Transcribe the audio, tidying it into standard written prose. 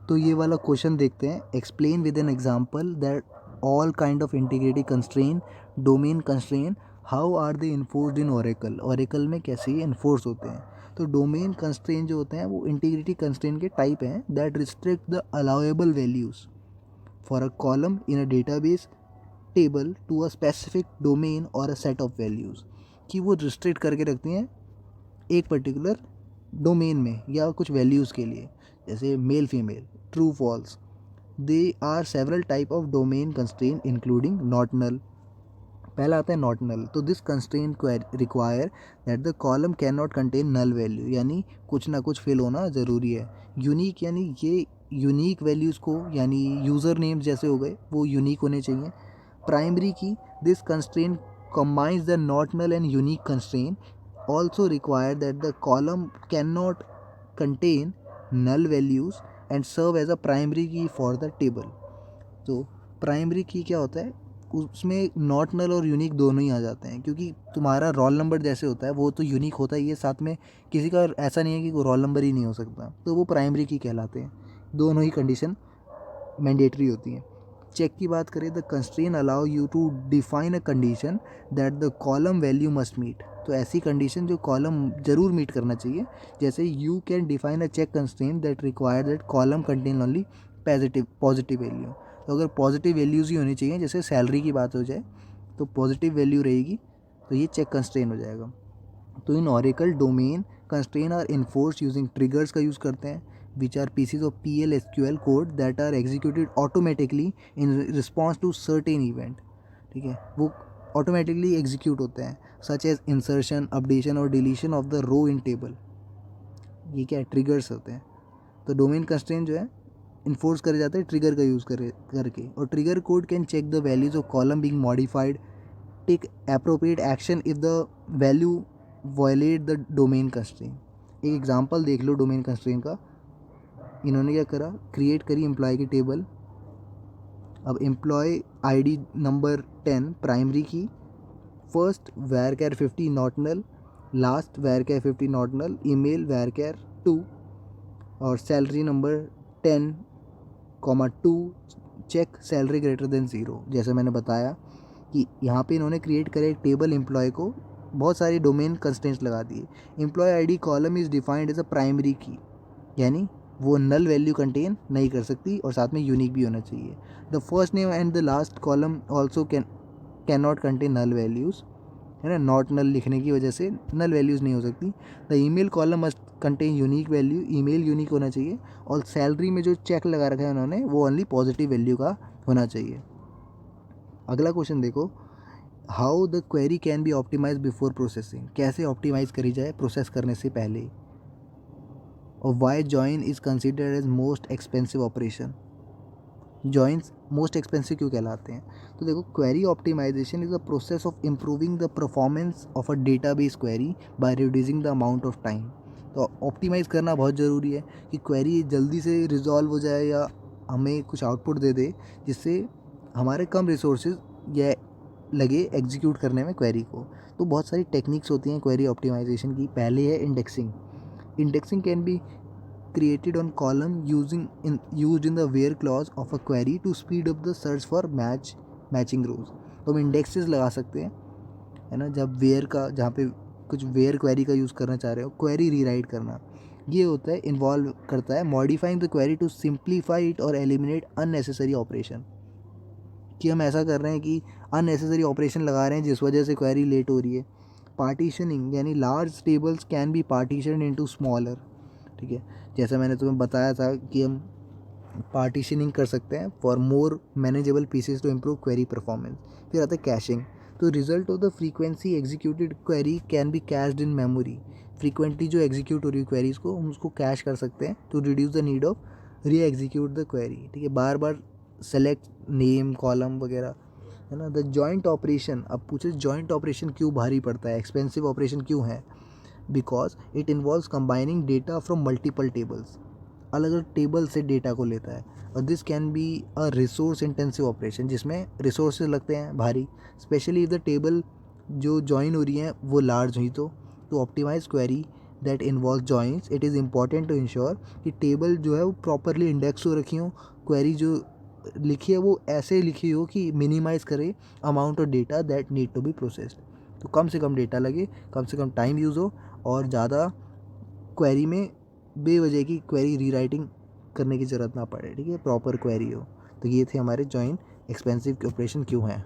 तो ये वाला क्वेश्चन देखते हैं। Explain with an example that all kind of integrity constraint, domain constraint, how are they enforced in Oracle. Oracle में कैसे ये इन्फोर्स होते हैं। तो डोमेन कंस्ट्रेन जो होते हैं वो इंटीग्रिटी कंस्ट्रेन के टाइप हैं that restrict the allowable values for a column in a database table to a specific domain और अ सेट ऑफ वैल्यूज़, कि वो रिस्ट्रिक्ट करके रखती हैं एक पर्टिकुलर डोमेन में या कुछ वैल्यूज़ के लिए, जैसे male female, true false. They are several type of domain constraint including not null. पहला आता है नॉट नल। तो this constraint require that the column can not contain null value, यानी कुछ ना कुछ फिल होना ज़रूरी है। यूनिक, यानी ये यूनिक वैल्यूज़ को, यानी यूज़र नेम्स जैसे हो गए, वो यूनिक होने चाहिए। Primary key, this constraint combines the not null and unique constraint, also require that the column cannot contain null values and serve as a primary key for the table। तो primary की क्या होता है, उसमें not null और unique दोनों ही आ जाते हैं, क्योंकि तुम्हारा रोल नंबर जैसे होता है वो तो यूनिक होता ही है, साथ में किसी का ऐसा नहीं है कि कोई रोल नंबर ही नहीं हो सकता, तो वो प्राइमरी की कहलाते हैं। दोनों ही कंडीशन मैंडेटरी होती हैं। चेक की बात करें, the constraint allow you to define a condition that the column value must meet. तो ऐसी कंडीशन जो कॉलम जरूर मीट करना चाहिए, जैसे you can define a check constraint that require that column contain only positive value. तो अगर positive values ही होनी चाहिए, जैसे सैलरी की बात हो जाए तो पॉजिटिव वैल्यू रहेगी, तो ये चेक कंस्ट्रेन हो जाएगा। तो in Oracle domain constraint are enforce using triggers का यूज़ करते हैं, which are pieces of PL/SQL code that are executed automatically in response to certain event। ठीक है, वो ऑटोमेटिकली एग्जीक्यूट होते हैं, सच एज इंसर्शन, अपडेशन और deletion of the row in table. ये क्या है, ट्रिगर्स होते हैं। तो डोमेन कंस्ट्रेंट जो है इन्फोर्स करे जाते हैं ट्रिगर का यूज़ करके। और trigger code can check the values of column being modified, take appropriate action if the value violate the domain constraint. एक एग्जांपल देख लो डोमेन कंस्ट्रेंट का। इन्होंने क्या करा, क्रिएट करी एम्प्लॉय की टेबल। अब एम्प्लॉय आईडी नंबर 10 प्राइमरी की, फर्स्ट वैर कैर 50 नॉट नल, लास्ट वैर कैर 50 नॉट नल, ईमेल वैर कैर 2, और salary number 10 2, check salary greater than 0। जैसे मैंने बताया कि यहाँ पे इन्होंने क्रिएट करे एक टेबल एम्प्लॉय को, बहुत सारी डोमेन कंस्ट्रेंट्स लगा दिए। Employee ID column is defined as a primary key, यानी वो नल वैल्यू कंटेन नहीं कर सकती और साथ में यूनिक भी होना चाहिए। The first name and the last column also can not contain null values, है ना, नॉट नल लिखने की वजह से नल वैल्यूज़ नहीं हो सकती। The email column must contain unique value, email unique होना चाहिए। और सैलरी में जो चेक लगा रखा है उन्होंने वो ओनली पॉजिटिव वैल्यू का होना चाहिए। अगला क्वेश्चन देखो, how the query can be optimize before processing. कैसे ऑप्टिमाइज करी जाए प्रोसेस करने से पहले। और why join is considered as most expensive operation. Joins most expensive क्यों कहलाते हैं। तो देखो, query optimization is a process of improving the performance of a database query by reducing the amount of time. तो ऑप्टिमाइज़ करना बहुत ज़रूरी है कि क्वेरी जल्दी से रिजॉल्व हो जाए या हमें कुछ आउटपुट दे दे, जिससे हमारे कम रिसोर्सेज या लगे एग्जीक्यूट करने में क्वेरी को। तो बहुत सारी टेक्निक्स होती हैं क्वेरी ऑप्टिमाइजेशन की। पहले है indexing. Indexing can be created on column used in the where clause of a query to speed up the search for matching rows। तो हम इंडेक्सेस लगा सकते हैं, है ना, जब वेयर का, जहाँ पे कुछ वेयर क्वेरी का यूज़ करना चाह रहे हो, क्वेरी रीराइट करना, ये होता है, इन्वॉल्व करता है modifying the query to simplify it और एलिमिनेट अननेसेसरी ऑपरेशन। कि हम ऐसा कर रहे हैं कि अननेसेसरी ऑपरेशन लगा रहे हैं जिस वजह से क्वेरी लेट हो रही है। पार्टीशनिंग, यानी large tables can be partition into smaller. ठीक है, जैसे मैंने तुम्हें बताया था कि हम पार्टीशनिंग कर सकते हैं for more manageable pieces to improve query performance. फिर आता है कैशिंग। तो result of the frequency executed query can be cached in memory. Frequently जो एग्जीक्यूट हो रही है क्वेरीज को हम उसको कैश कर सकते हैं to reduce the need of reexecute the query. ठीक है, बार बार सेलेक्ट नेम कॉलम वगैरह, है ना। द जॉइंट ऑपरेशन, अब पूछे जॉइंट ऑपरेशन क्यों भारी पड़ता है, एक्सपेंसिव ऑपरेशन क्यों है। Because it involves combining data from multiple tables. अलग अलग टेबल से डेटा को लेता है। और this can be a resource intensive operation, जिसमें रिसोर्सेज लगते हैं भारी, स्पेशली इफ द टेबल जो ज्वाइन हो रही हैं वो लार्ज हुई। तो optimize query that involve joints, it is important to ensure कि टेबल जो है वो प्रॉपरली इंडेक्स हो रखी हो, क्वेरी जो लिखी है वो ऐसे लिखी हो कि मिनिमाइज़ करे amount of data that need to be processed. तो कम से कम डेटा लगे, कम से कम टाइम यूज़ हो, और ज़्यादा क्वेरी में बेवजह की क्वेरी रीराइटिंग करने की ज़रूरत ना पड़े, ठीक है, प्रॉपर क्वेरी हो। तो ये थे हमारे जॉइंट एक्सपेंसिव ऑपरेशन क्यों हैं।